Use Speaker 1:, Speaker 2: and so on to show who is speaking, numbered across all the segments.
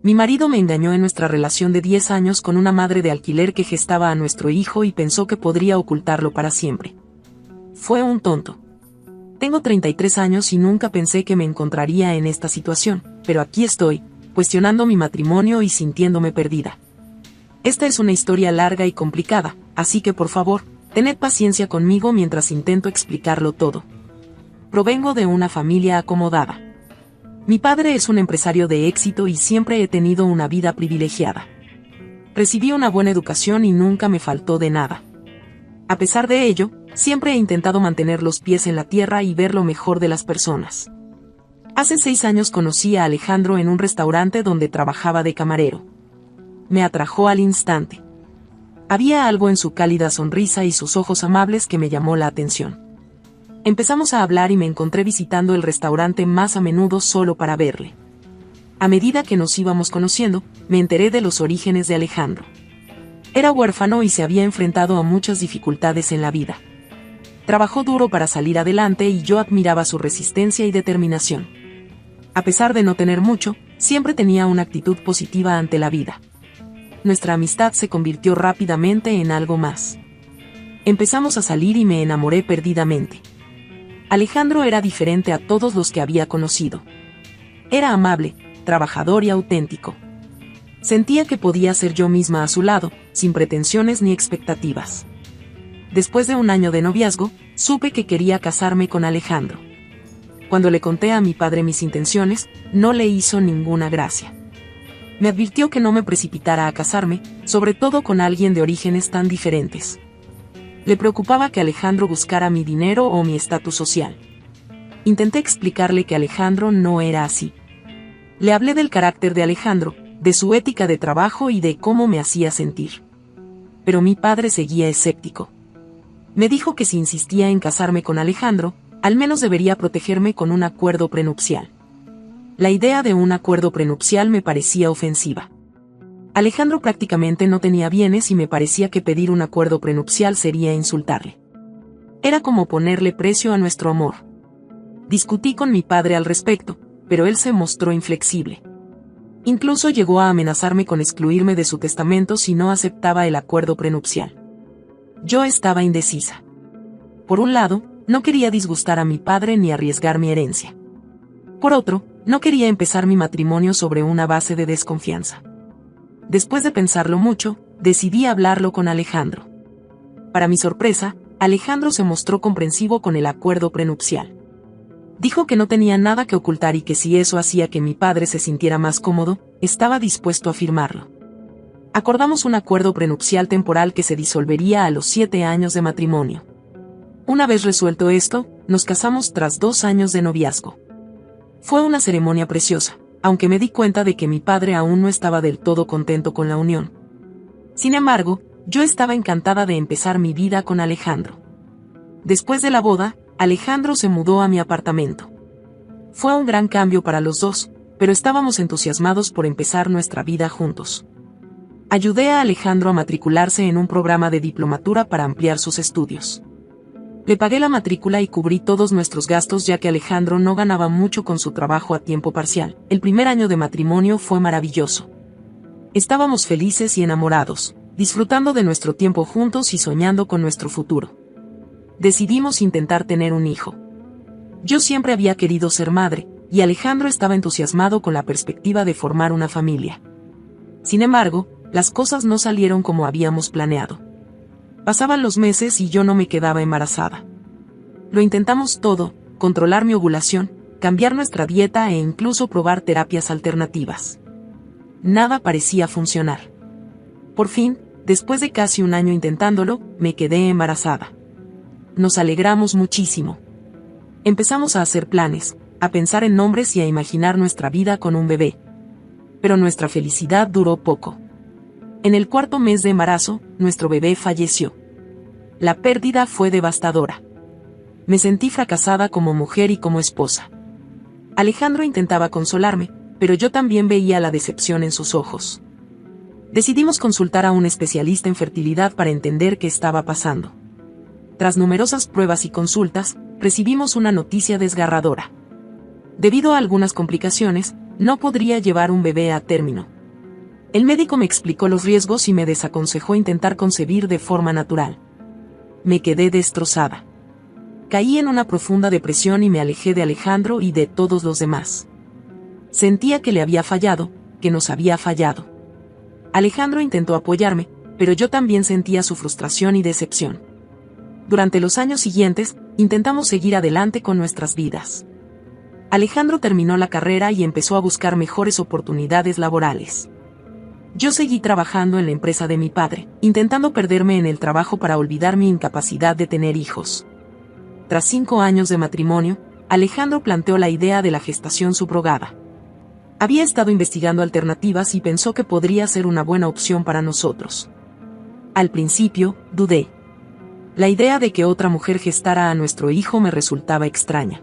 Speaker 1: Mi marido me engañó en nuestra relación de 10 años con una madre de alquiler que gestaba a nuestro hijo y pensó que podría ocultarlo para siempre. Fue un tonto. Tengo 33 años y nunca pensé que me encontraría en esta situación, pero aquí estoy, cuestionando mi matrimonio y sintiéndome perdida. Esta es una historia larga y complicada, así que por favor, tened paciencia conmigo mientras intento explicarlo todo. Provengo de una familia acomodada. Mi padre es un empresario de éxito y siempre he tenido una vida privilegiada. Recibí una buena educación y nunca me faltó de nada. A pesar de ello, siempre he intentado mantener los pies en la tierra y ver lo mejor de las personas. Hace 6 años conocí a Alejandro en un restaurante donde trabajaba de camarero. Me atrajo al instante. Había algo en su cálida sonrisa y sus ojos amables que me llamó la atención. Empezamos a hablar y me encontré visitando el restaurante más a menudo solo para verle. A medida que nos íbamos conociendo, me enteré de los orígenes de Alejandro. Era huérfano y se había enfrentado a muchas dificultades en la vida. Trabajó duro para salir adelante y yo admiraba su resistencia y determinación. A pesar de no tener mucho, siempre tenía una actitud positiva ante la vida. Nuestra amistad se convirtió rápidamente en algo más. Empezamos a salir y me enamoré perdidamente. Alejandro era diferente a todos los que había conocido. Era amable, trabajador y auténtico. Sentía que podía ser yo misma a su lado, sin pretensiones ni expectativas. Después de un año de noviazgo, supe que quería casarme con Alejandro. Cuando le conté a mi padre mis intenciones, no le hizo ninguna gracia. Me advirtió que no me precipitara a casarme, sobre todo con alguien de orígenes tan diferentes. Le preocupaba que Alejandro buscara mi dinero o mi estatus social. Intenté explicarle que Alejandro no era así. Le hablé del carácter de Alejandro, de su ética de trabajo y de cómo me hacía sentir. Pero mi padre seguía escéptico. Me dijo que si insistía en casarme con Alejandro, al menos debería protegerme con un acuerdo prenupcial. La idea de un acuerdo prenupcial me parecía ofensiva. Alejandro prácticamente no tenía bienes y me parecía que pedir un acuerdo prenupcial sería insultarle. Era como ponerle precio a nuestro amor. Discutí con mi padre al respecto, pero él se mostró inflexible. Incluso llegó a amenazarme con excluirme de su testamento si no aceptaba el acuerdo prenupcial. Yo estaba indecisa. Por un lado, no quería disgustar a mi padre ni arriesgar mi herencia. Por otro, no quería empezar mi matrimonio sobre una base de desconfianza. Después de pensarlo mucho, decidí hablarlo con Alejandro. Para mi sorpresa, Alejandro se mostró comprensivo con el acuerdo prenupcial. Dijo que no tenía nada que ocultar y que si eso hacía que mi padre se sintiera más cómodo, estaba dispuesto a firmarlo. Acordamos un acuerdo prenupcial temporal que se disolvería a los 7 años de matrimonio. Una vez resuelto esto, nos casamos tras 2 años de noviazgo. Fue una ceremonia preciosa, aunque me di cuenta de que mi padre aún no estaba del todo contento con la unión. Sin embargo, yo estaba encantada de empezar mi vida con Alejandro. Después de la boda, Alejandro se mudó a mi apartamento. Fue un gran cambio para los dos, pero estábamos entusiasmados por empezar nuestra vida juntos. Ayudé a Alejandro a matricularse en un programa de diplomatura para ampliar sus estudios. Le pagué la matrícula y cubrí todos nuestros gastos ya que Alejandro no ganaba mucho con su trabajo a tiempo parcial. El primer año de matrimonio fue maravilloso. Estábamos felices y enamorados, disfrutando de nuestro tiempo juntos y soñando con nuestro futuro. Decidimos intentar tener un hijo. Yo siempre había querido ser madre, y Alejandro estaba entusiasmado con la perspectiva de formar una familia. Sin embargo, las cosas no salieron como habíamos planeado. Pasaban los meses y yo no me quedaba embarazada. Lo intentamos todo, controlar mi ovulación, cambiar nuestra dieta e incluso probar terapias alternativas. Nada parecía funcionar. Por fin, después de casi un año intentándolo, me quedé embarazada. Nos alegramos muchísimo. Empezamos a hacer planes, a pensar en nombres y a imaginar nuestra vida con un bebé. Pero nuestra felicidad duró poco. En el 4.º mes de embarazo, nuestro bebé falleció. La pérdida fue devastadora. Me sentí fracasada como mujer y como esposa. Alejandro intentaba consolarme, pero yo también veía la decepción en sus ojos. Decidimos consultar a un especialista en fertilidad para entender qué estaba pasando. Tras numerosas pruebas y consultas, recibimos una noticia desgarradora. Debido a algunas complicaciones, no podría llevar un bebé a término. El médico me explicó los riesgos y me desaconsejó intentar concebir de forma natural. Me quedé destrozada. Caí en una profunda depresión y me alejé de Alejandro y de todos los demás. Sentía que le había fallado, que nos había fallado. Alejandro intentó apoyarme, pero yo también sentía su frustración y decepción. Durante los años siguientes, intentamos seguir adelante con nuestras vidas. Alejandro terminó la carrera y empezó a buscar mejores oportunidades laborales. Yo seguí trabajando en la empresa de mi padre, intentando perderme en el trabajo para olvidar mi incapacidad de tener hijos. Tras 5 años de matrimonio, Alejandro planteó la idea de la gestación subrogada. Había estado investigando alternativas y pensó que podría ser una buena opción para nosotros. Al principio, dudé. La idea de que otra mujer gestara a nuestro hijo me resultaba extraña.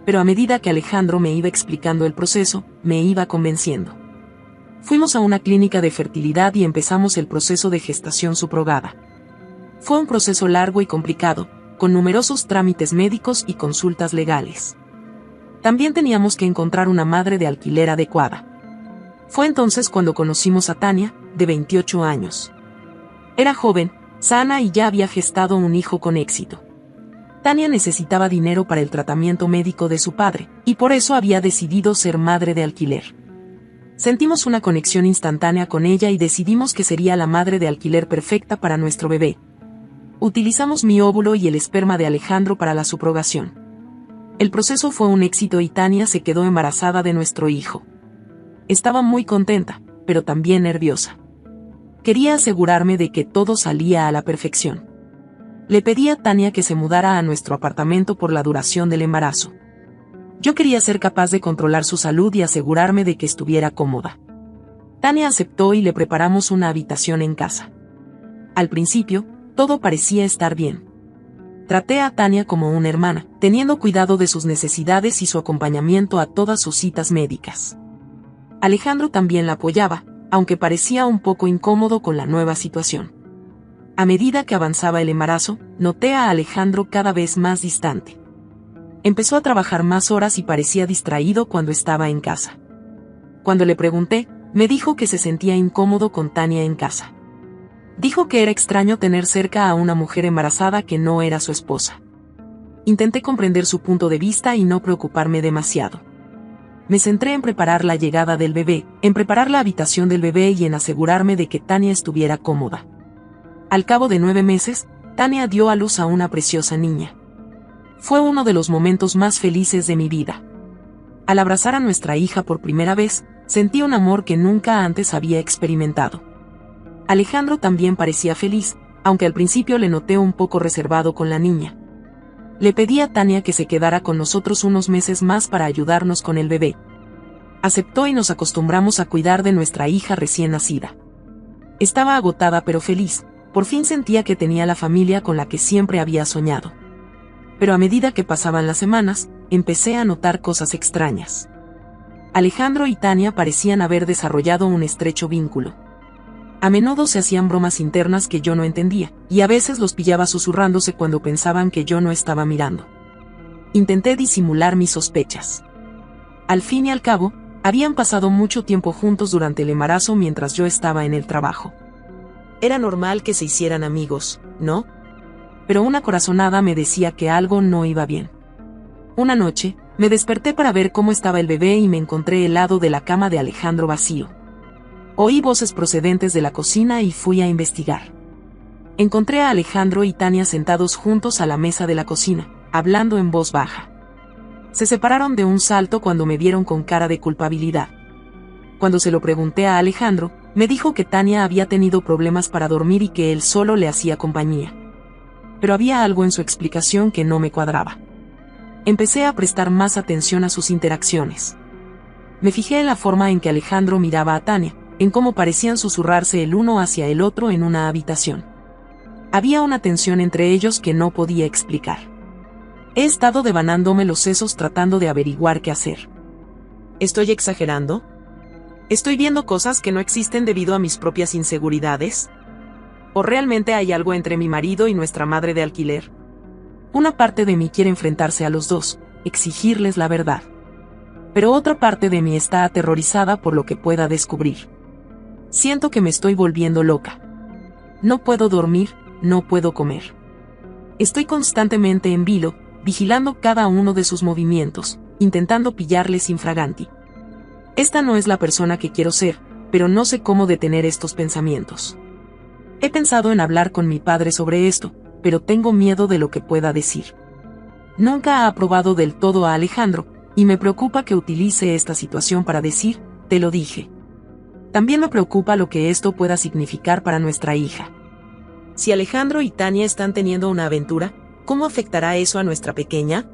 Speaker 1: Pero a medida que Alejandro me iba explicando el proceso, me iba convenciendo. Fuimos a una clínica de fertilidad y empezamos el proceso de gestación subrogada. Fue un proceso largo y complicado, con numerosos trámites médicos y consultas legales. También teníamos que encontrar una madre de alquiler adecuada. Fue entonces cuando conocimos a Tania, de 28 años. Era joven, sana y ya había gestado un hijo con éxito. Tania necesitaba dinero para el tratamiento médico de su padre, y por eso había decidido ser madre de alquiler. Sentimos una conexión instantánea con ella y decidimos que sería la madre de alquiler perfecta para nuestro bebé. Utilizamos mi óvulo y el esperma de Alejandro para la subrogación. El proceso fue un éxito y Tania se quedó embarazada de nuestro hijo. Estaba muy contenta, pero también nerviosa. Quería asegurarme de que todo salía a la perfección. Le pedí a Tania que se mudara a nuestro apartamento por la duración del embarazo. Yo quería ser capaz de controlar su salud y asegurarme de que estuviera cómoda. Tania aceptó y le preparamos una habitación en casa. Al principio, todo parecía estar bien. Traté a Tania como una hermana, teniendo cuidado de sus necesidades y su acompañamiento a todas sus citas médicas. Alejandro también la apoyaba, aunque parecía un poco incómodo con la nueva situación. A medida que avanzaba el embarazo, noté a Alejandro cada vez más distante. Empezó a trabajar más horas y parecía distraído cuando estaba en casa. Cuando le pregunté, me dijo que se sentía incómodo con Tania en casa. Dijo que era extraño tener cerca a una mujer embarazada que no era su esposa. Intenté comprender su punto de vista y no preocuparme demasiado. Me centré en preparar la llegada del bebé, en preparar la habitación del bebé y en asegurarme de que Tania estuviera cómoda. Al cabo de 9 meses, Tania dio a luz a una preciosa niña. Fue uno de los momentos más felices de mi vida. Al abrazar a nuestra hija por primera vez, sentí un amor que nunca antes había experimentado. Alejandro también parecía feliz, aunque al principio le noté un poco reservado con la niña. Le pedí a Tania que se quedara con nosotros unos meses más para ayudarnos con el bebé. Aceptó y nos acostumbramos a cuidar de nuestra hija recién nacida. Estaba agotada pero feliz, por fin sentía que tenía la familia con la que siempre había soñado. Pero a medida que pasaban las semanas, empecé a notar cosas extrañas. Alejandro y Tania parecían haber desarrollado un estrecho vínculo. A menudo se hacían bromas internas que yo no entendía, y a veces los pillaba susurrándose cuando pensaban que yo no estaba mirando. Intenté disimular mis sospechas. Al fin y al cabo, habían pasado mucho tiempo juntos durante el embarazo mientras yo estaba en el trabajo. Era normal que se hicieran amigos, ¿no? Pero una corazonada me decía que algo no iba bien. Una noche, me desperté para ver cómo estaba el bebé y me encontré el lado de la cama de Alejandro vacío. Oí voces procedentes de la cocina y fui a investigar. Encontré a Alejandro y Tania sentados juntos a la mesa de la cocina, hablando en voz baja. Se separaron de un salto cuando me vieron con cara de culpabilidad. Cuando se lo pregunté a Alejandro, me dijo que Tania había tenido problemas para dormir y que él solo le hacía compañía. Pero había algo en su explicación que no me cuadraba. Empecé a prestar más atención a sus interacciones. Me fijé en la forma en que Alejandro miraba a Tania, en cómo parecían susurrarse el uno hacia el otro en una habitación. Había una tensión entre ellos que no podía explicar. He estado devanándome los sesos tratando de averiguar qué hacer. ¿Estoy exagerando? ¿Estoy viendo cosas que no existen debido a mis propias inseguridades? ¿O realmente hay algo entre mi marido y nuestra madre de alquiler? Una parte de mí quiere enfrentarse a los dos, exigirles la verdad. Pero otra parte de mí está aterrorizada por lo que pueda descubrir. Siento que me estoy volviendo loca. No puedo dormir, no puedo comer. Estoy constantemente en vilo, vigilando cada uno de sus movimientos, intentando pillarles infraganti. Esta no es la persona que quiero ser, pero no sé cómo detener estos pensamientos. He pensado en hablar con mi padre sobre esto, pero tengo miedo de lo que pueda decir. Nunca ha aprobado del todo a Alejandro, y me preocupa que utilice esta situación para decir, te lo dije. También me preocupa lo que esto pueda significar para nuestra hija. Si Alejandro y Tania están teniendo una aventura, ¿cómo afectará eso a nuestra pequeña?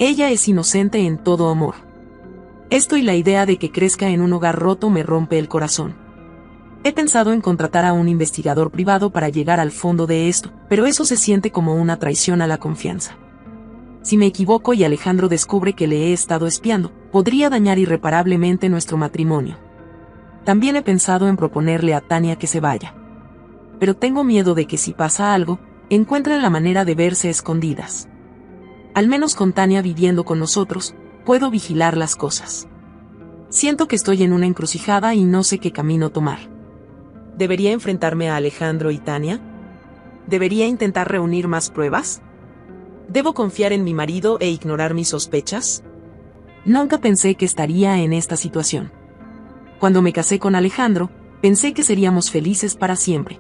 Speaker 1: Ella es inocente en todo amor. Esto y la idea de que crezca en un hogar roto me rompe el corazón. He pensado en contratar a un investigador privado para llegar al fondo de esto, pero eso se siente como una traición a la confianza. Si me equivoco y Alejandro descubre que le he estado espiando, podría dañar irreparablemente nuestro matrimonio. También he pensado en proponerle a Tania que se vaya. Pero tengo miedo de que si pasa algo, encuentren la manera de verse escondidas. Al menos con Tania viviendo con nosotros, puedo vigilar las cosas. Siento que estoy en una encrucijada y no sé qué camino tomar. ¿Debería enfrentarme a Alejandro y Tania? ¿Debería intentar reunir más pruebas? ¿Debo confiar en mi marido e ignorar mis sospechas? Nunca pensé que estaría en esta situación. Cuando me casé con Alejandro, pensé que seríamos felices para siempre.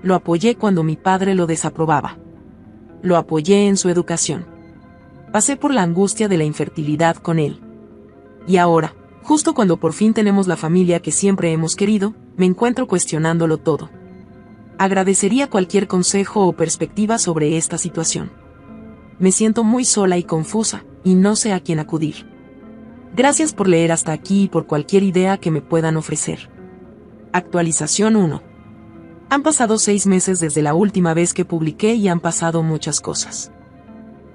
Speaker 1: Lo apoyé cuando mi padre lo desaprobaba. Lo apoyé en su educación. Pasé por la angustia de la infertilidad con él. Y ahora, justo cuando por fin tenemos la familia que siempre hemos querido, me encuentro cuestionándolo todo. Agradecería cualquier consejo o perspectiva sobre esta situación. Me siento muy sola y confusa, y no sé a quién acudir. Gracias por leer hasta aquí y por cualquier idea que me puedan ofrecer. Actualización 1. Han pasado 6 meses desde la última vez que publiqué y han pasado muchas cosas.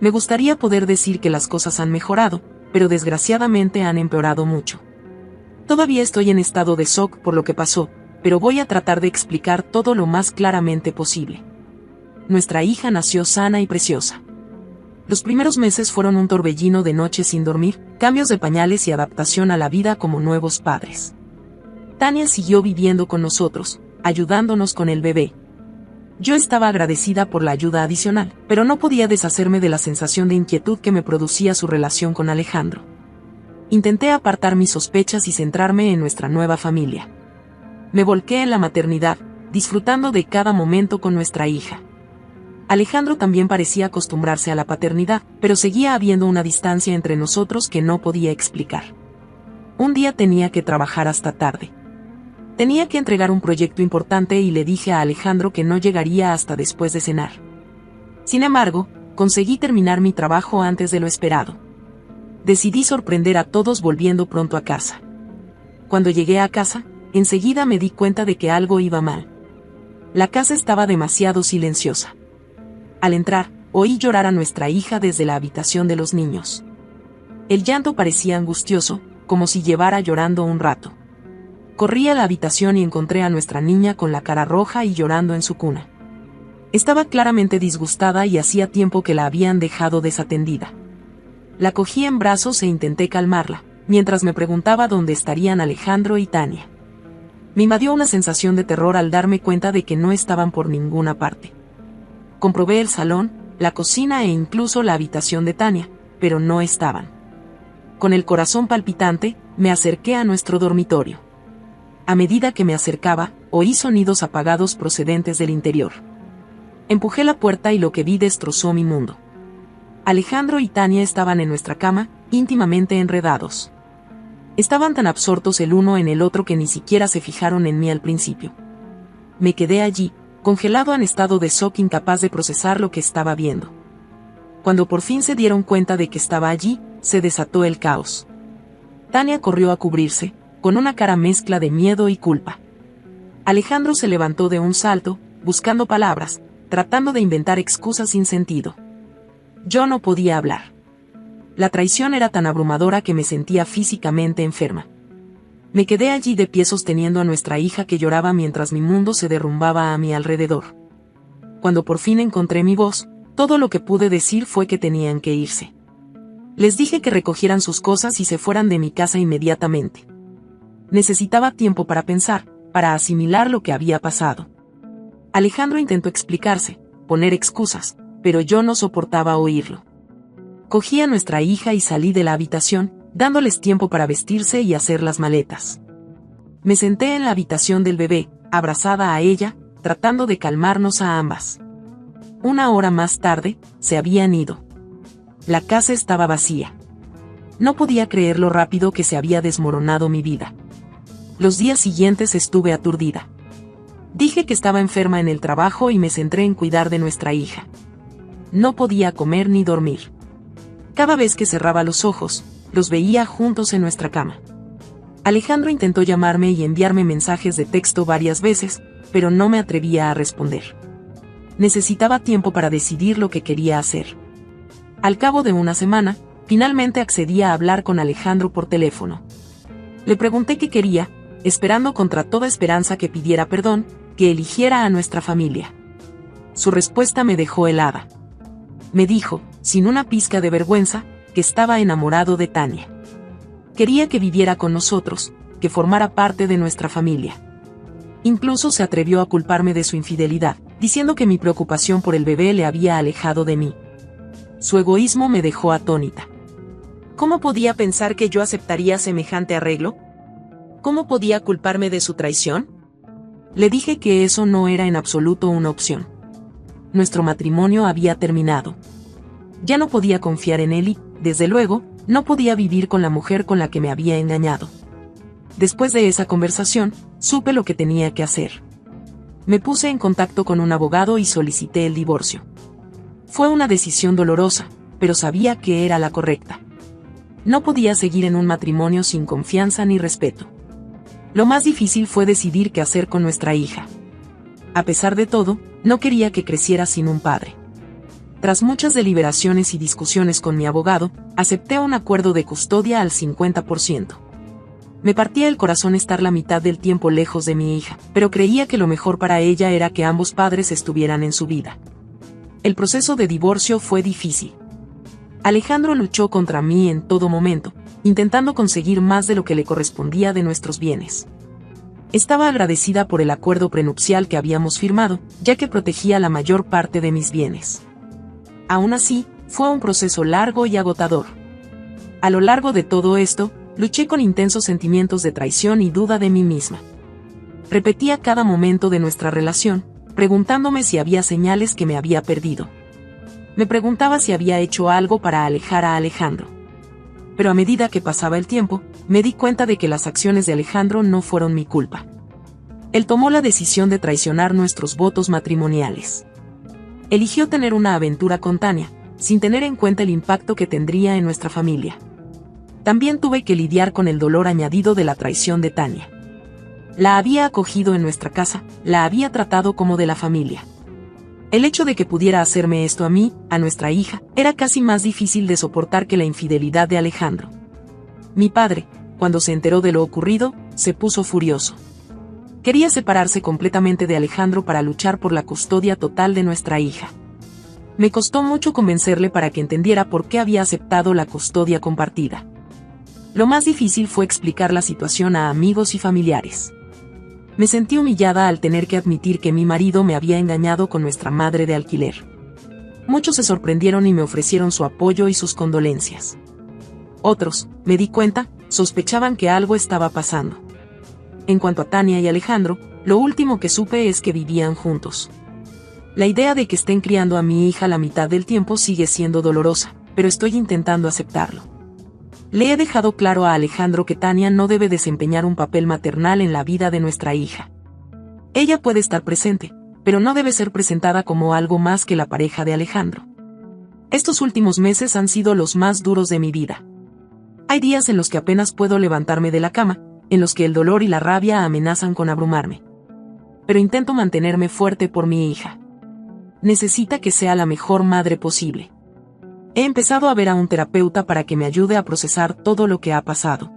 Speaker 1: Me gustaría poder decir que las cosas han mejorado, pero desgraciadamente han empeorado mucho. Todavía estoy en estado de shock por lo que pasó, pero voy a tratar de explicar todo lo más claramente posible. Nuestra hija nació sana y preciosa. Los primeros meses fueron un torbellino de noches sin dormir, cambios de pañales y adaptación a la vida como nuevos padres. Tania siguió viviendo con nosotros, ayudándonos con el bebé. Yo estaba agradecida por la ayuda adicional, pero no podía deshacerme de la sensación de inquietud que me producía su relación con Alejandro. Intenté apartar mis sospechas y centrarme en nuestra nueva familia. Me volqué en la maternidad, disfrutando de cada momento con nuestra hija. Alejandro también parecía acostumbrarse a la paternidad, pero seguía habiendo una distancia entre nosotros que no podía explicar. Un día tenía que trabajar hasta tarde. Tenía que entregar un proyecto importante y le dije a Alejandro que no llegaría hasta después de cenar. Sin embargo, conseguí terminar mi trabajo antes de lo esperado. Decidí sorprender a todos volviendo pronto a casa. Cuando llegué a casa, enseguida me di cuenta de que algo iba mal. La casa estaba demasiado silenciosa. Al entrar, oí llorar a nuestra hija desde la habitación de los niños. El llanto parecía angustioso, como si llevara llorando un rato. Corrí a la habitación y encontré a nuestra niña con la cara roja y llorando en su cuna. Estaba claramente disgustada y hacía tiempo que la habían dejado desatendida. La cogí en brazos e intenté calmarla, mientras me preguntaba dónde estarían Alejandro y Tania. Me invadió una sensación de terror al darme cuenta de que no estaban por ninguna parte. Comprobé el salón, la cocina e incluso la habitación de Tania, pero no estaban. Con el corazón palpitante, me acerqué a nuestro dormitorio. A medida que me acercaba, oí sonidos apagados procedentes del interior. Empujé la puerta y lo que vi destrozó mi mundo. Alejandro y Tania estaban en nuestra cama, íntimamente enredados. Estaban tan absortos el uno en el otro que ni siquiera se fijaron en mí al principio. Me quedé allí, congelado en estado de shock, incapaz de procesar lo que estaba viendo. Cuando por fin se dieron cuenta de que estaba allí, se desató el caos. Tania corrió a cubrirse, con una cara mezcla de miedo y culpa. Alejandro se levantó de un salto, buscando palabras, tratando de inventar excusas sin sentido. Yo no podía hablar. La traición era tan abrumadora que me sentía físicamente enferma. Me quedé allí de pie sosteniendo a nuestra hija que lloraba mientras mi mundo se derrumbaba a mi alrededor. Cuando por fin encontré mi voz, todo lo que pude decir fue que tenían que irse. Les dije que recogieran sus cosas y se fueran de mi casa inmediatamente. Necesitaba tiempo para pensar, para asimilar lo que había pasado. Alejandro intentó explicarse, poner excusas, pero yo no soportaba oírlo. Cogí a nuestra hija y salí de la habitación, dándoles tiempo para vestirse y hacer las maletas. Me senté en la habitación del bebé, abrazada a ella, tratando de calmarnos a ambas. Una hora más tarde, se habían ido. La casa estaba vacía. No podía creer lo rápido que se había desmoronado mi vida. Los días siguientes estuve aturdida. Dije que estaba enferma en el trabajo y me centré en cuidar de nuestra hija. No podía comer ni dormir. Cada vez que cerraba los ojos, los veía juntos en nuestra cama. Alejandro intentó llamarme y enviarme mensajes de texto varias veces, pero no me atrevía a responder. Necesitaba tiempo para decidir lo que quería hacer. Al cabo de una semana, finalmente accedí a hablar con Alejandro por teléfono. Le pregunté qué quería, esperando contra toda esperanza que pidiera perdón, que eligiera a nuestra familia. Su respuesta me dejó helada. Me dijo, sin una pizca de vergüenza, que estaba enamorado de Tania. Quería que viviera con nosotros, que formara parte de nuestra familia. Incluso se atrevió a culparme de su infidelidad, diciendo que mi preocupación por el bebé le había alejado de mí. Su egoísmo me dejó atónita. ¿Cómo podía pensar que yo aceptaría semejante arreglo? ¿Cómo podía culparme de su traición? Le dije que eso no era en absoluto una opción. Nuestro matrimonio había terminado. Ya no podía confiar en él y, desde luego, no podía vivir con la mujer con la que me había engañado. Después de esa conversación, supe lo que tenía que hacer. Me puse en contacto con un abogado y solicité el divorcio. Fue una decisión dolorosa, pero sabía que era la correcta. No podía seguir en un matrimonio sin confianza ni respeto. Lo más difícil fue decidir qué hacer con nuestra hija. A pesar de todo, no quería que creciera sin un padre. Tras muchas deliberaciones y discusiones con mi abogado, acepté un acuerdo de custodia al 50%. Me partía el corazón estar la mitad del tiempo lejos de mi hija, pero creía que lo mejor para ella era que ambos padres estuvieran en su vida. El proceso de divorcio fue difícil. Alejandro luchó contra mí en todo momento, intentando conseguir más de lo que le correspondía de nuestros bienes. Estaba agradecida por el acuerdo prenupcial que habíamos firmado, ya que protegía la mayor parte de mis bienes. Aún así, fue un proceso largo y agotador. A lo largo de todo esto, luché con intensos sentimientos de traición y duda de mí misma. Repetía cada momento de nuestra relación, preguntándome si había señales que me había perdido. Me preguntaba si había hecho algo para alejar a Alejandro. Pero a medida que pasaba el tiempo, me di cuenta de que las acciones de Alejandro no fueron mi culpa. Él tomó la decisión de traicionar nuestros votos matrimoniales. Eligió tener una aventura con Tania, sin tener en cuenta el impacto que tendría en nuestra familia. También tuve que lidiar con el dolor añadido de la traición de Tania. La había acogido en nuestra casa, la había tratado como de la familia. El hecho de que pudiera hacerme esto a mí, a nuestra hija, era casi más difícil de soportar que la infidelidad de Alejandro. Mi padre, cuando se enteró de lo ocurrido, se puso furioso. Quería separarse completamente de Alejandro para luchar por la custodia total de nuestra hija. Me costó mucho convencerle para que entendiera por qué había aceptado la custodia compartida. Lo más difícil fue explicar la situación a amigos y familiares. Me sentí humillada al tener que admitir que mi marido me había engañado con nuestra madre de alquiler. Muchos se sorprendieron y me ofrecieron su apoyo y sus condolencias. Otros, me di cuenta, sospechaban que algo estaba pasando. En cuanto a Tania y Alejandro, lo último que supe es que vivían juntos. La idea de que estén criando a mi hija la mitad del tiempo sigue siendo dolorosa, pero estoy intentando aceptarlo. Le he dejado claro a Alejandro que Tania no debe desempeñar un papel maternal en la vida de nuestra hija. Ella puede estar presente, pero no debe ser presentada como algo más que la pareja de Alejandro. Estos últimos meses han sido los más duros de mi vida. Hay días en los que apenas puedo levantarme de la cama, en los que el dolor y la rabia amenazan con abrumarme. Pero intento mantenerme fuerte por mi hija. Necesita que sea la mejor madre posible. He empezado a ver a un terapeuta para que me ayude a procesar todo lo que ha pasado.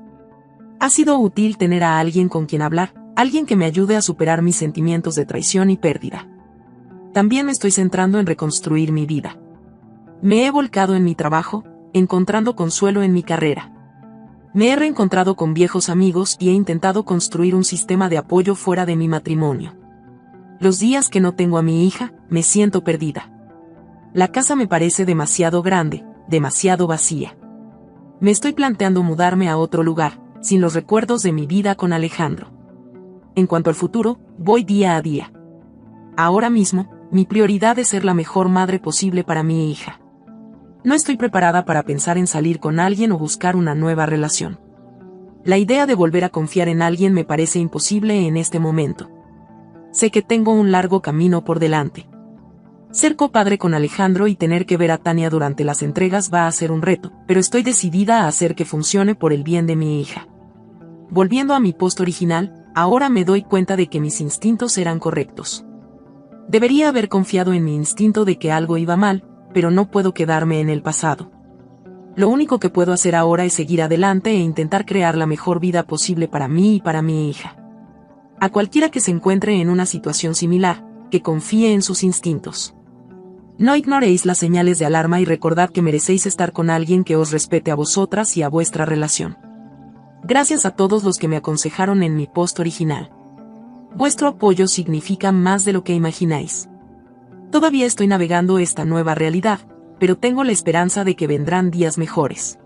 Speaker 1: Ha sido útil tener a alguien con quien hablar, alguien que me ayude a superar mis sentimientos de traición y pérdida. También me estoy centrando en reconstruir mi vida. Me he volcado en mi trabajo, encontrando consuelo en mi carrera. Me he reencontrado con viejos amigos y he intentado construir un sistema de apoyo fuera de mi matrimonio. Los días que no tengo a mi hija, me siento perdida. La casa me parece demasiado grande, demasiado vacía. Me estoy planteando mudarme a otro lugar, sin los recuerdos de mi vida con Alejandro. En cuanto al futuro, voy día a día. Ahora mismo, mi prioridad es ser la mejor madre posible para mi hija. No estoy preparada para pensar en salir con alguien o buscar una nueva relación. La idea de volver a confiar en alguien me parece imposible en este momento. Sé que tengo un largo camino por delante. Ser copadre con Alejandro y tener que ver a Tania durante las entregas va a ser un reto, pero estoy decidida a hacer que funcione por el bien de mi hija. Volviendo a mi post original, ahora me doy cuenta de que mis instintos eran correctos. Debería haber confiado en mi instinto de que algo iba mal, pero no puedo quedarme en el pasado. Lo único que puedo hacer ahora es seguir adelante e intentar crear la mejor vida posible para mí y para mi hija. A cualquiera que se encuentre en una situación similar, que confíe en sus instintos. No ignoréis las señales de alarma y recordad que merecéis estar con alguien que os respete a vosotras y a vuestra relación. Gracias a todos los que me aconsejaron en mi post original. Vuestro apoyo significa más de lo que imagináis. Todavía estoy navegando esta nueva realidad, pero tengo la esperanza de que vendrán días mejores.